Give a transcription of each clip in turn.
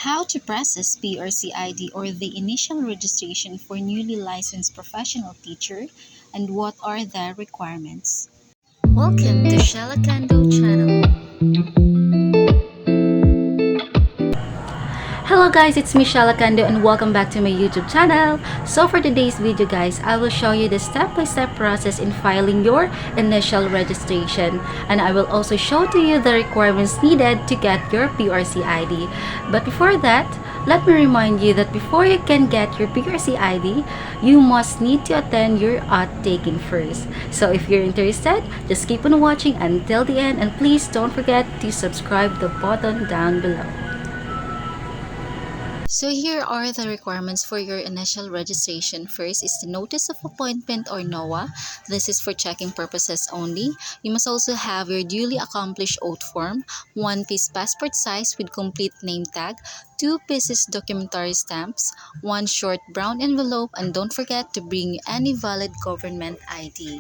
How to process PRC ID or the initial registration for newly licensed professional teacher, and what are the requirements. Welcome to Shalakando channel. Hello guys, it's me Shalakando and welcome back to my YouTube channel. So for today's video guys, I will show you the step-by-step process in filing your initial registration, and I will also show to you the requirements needed to get your PRC ID. But before that, let me remind you that before you can get your PRC ID, you must need to attend your auth taking first. So if you're interested, just keep on watching until the end, and please don't forget to subscribe the button down below. So here are the requirements for your initial registration. First is the Notice of Appointment or NOA. This is for checking purposes only. You must also have your duly accomplished oath form, 1 piece passport size with complete name tag, 2 pieces documentary stamps, 1 short brown envelope, and don't forget to bring any valid government ID.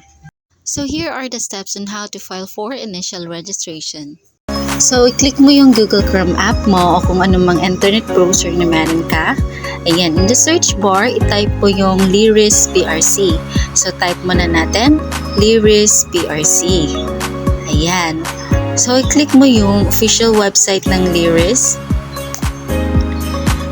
So here are the steps on how to file for initial registration. So, i-click mo yung Google Chrome app mo o kung anumang internet browser na meron ka. Ayan, in the search bar, i-type po yung Liris PRC. So, type mo na natin, Liris PRC. Ayan. So, i-click mo yung official website ng Liris.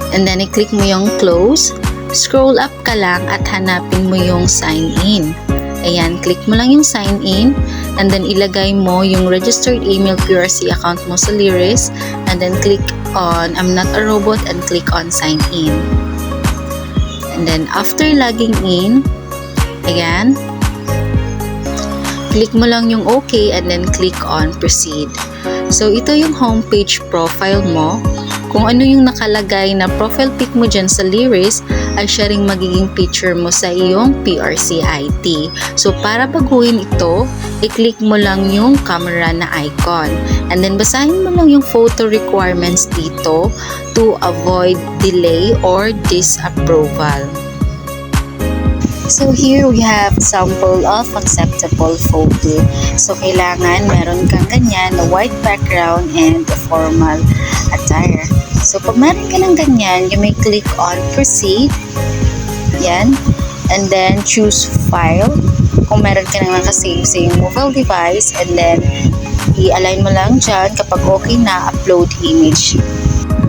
And then, i-click mo yung close. Scroll up ka lang at hanapin mo yung sign in. Ayan, click mo lang yung sign in, and then ilagay mo yung registered email PRC account mo sa Liris, and then click on I'm not a robot and click on sign in. And then after logging in, ayan, click mo lang yung OK and then click on proceed. So ito yung homepage profile mo. Kung ano yung nakalagay na profile pic mo dyan sa Liris, ay siya ring magiging picture mo sa iyong PRC ID. So, para baguhin ito, i-click mo lang yung camera na icon. And then, basahin mo lang yung photo requirements dito to avoid delay or disapproval. So here we have sample of acceptable photo. So kailangan meron kang ganyan na white background and a formal attire. So pag meron ka ng ganyan, you may click on proceed. Yan. And then choose file. Kung meron ka nang nakasave sa yung mobile device, and then i-align mo lang dyan kapag okay na, upload image.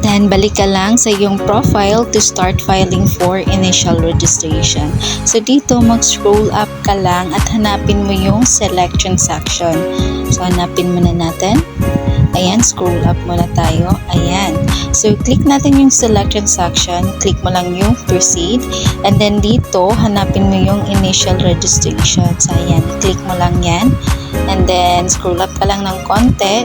Then, balik ka lang sa iyong profile to start filing for initial registration. So, dito mag-scroll up ka lang at hanapin mo yung selection section. So, hanapin muna natin. Ayan, scroll up muna tayo. Ayan. So, click natin yung selection section. Click mo lang yung proceed. And then, dito, hanapin mo yung initial registration. So, ayan. Click mo lang yan. And then, scroll up ka lang ng konti.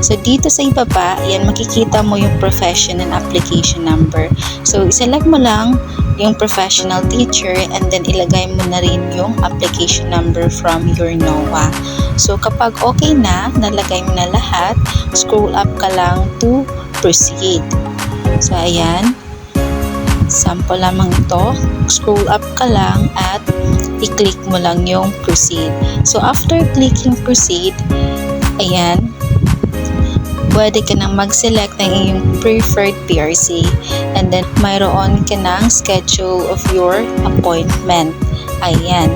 So, dito sa ibaba, yan, makikita mo yung profession and application number. So, iselect mo lang yung professional teacher, and then ilagay mo na rin yung application number from your NOA. So, kapag okay na, nalagay mo na lahat, scroll up ka lang to proceed. So, ayan. Sample lamang ito. Scroll up ka lang at i-click mo lang yung proceed. So, after clicking proceed, ayan, pwede ka nang mag-select ng iyong preferred PRC, and then mayroon ka ng schedule of your appointment. Ayan.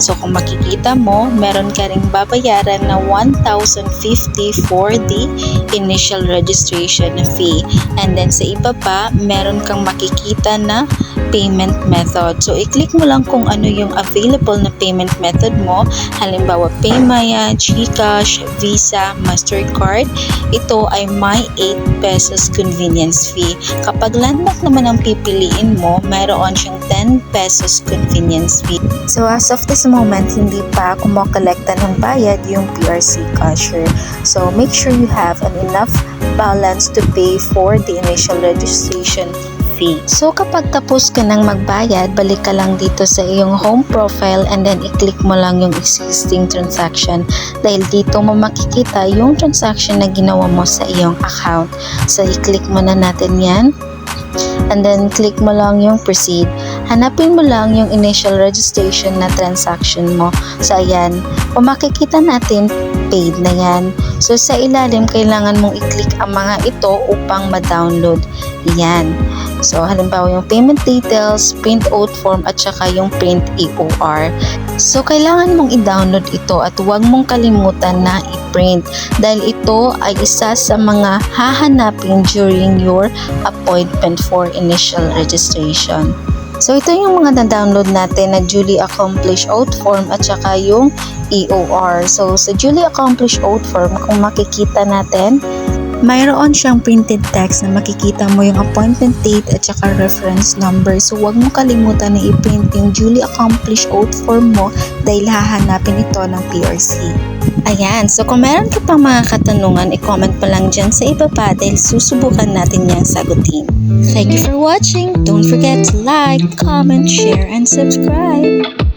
So, kung makikita mo, meron ka ring babayaran na 1,050 for the initial registration fee. And then, sa ibaba, meron kang makikita na payment method. So, i-click mo lang kung ano yung available na payment method mo. Halimbawa, PayMaya, GCash, Visa, Mastercard. Ito ay may 8 pesos convenience fee. Kapag landmark naman ang pipiliin mo, mayroon siyang 10 pesos convenience fee. So, as of this moment, hindi pa kumokolekta ng bayad yung PRC cashier. So, make sure you have an enough balance to pay for the initial registration fee. So, kapag tapos ka nang magbayad, balik ka lang dito sa iyong home profile, and then i-click mo lang yung existing transaction, dahil dito mo makikita yung transaction na ginawa mo sa iyong account. So, i-click mo na natin yan. And then, click mo lang yung proceed. Hanapin mo lang yung initial registration na transaction mo. So, ayan. Kung makikita natin, paid na yan. So sa ilalim, kailangan mong i-click ang mga ito upang ma-download yan. So halimbawa yung payment details, print oath form at saka yung print AOR. So kailangan mong i-download ito at huwag mong kalimutan na i-print dahil ito ay isa sa mga hahanapin during your appointment for initial registration. So ito yung mga na-download natin na duly accomplished oath form at saka yung EOR. So sa duly accomplished oath form, kung makikita natin, mayroon siyang printed text na makikita mo yung appointment date at saka reference number. So huwag mo kalimutan na i-print yung duly accomplished oath form mo dahil hahanapin ito ng PRC. Ayan, so kung meron ka pang mga katanungan, i-comment mo lang dyan sa ibaba dahil susubukan natin niyang sagutin. Thank you for watching. Don't forget to like, comment, share, and subscribe.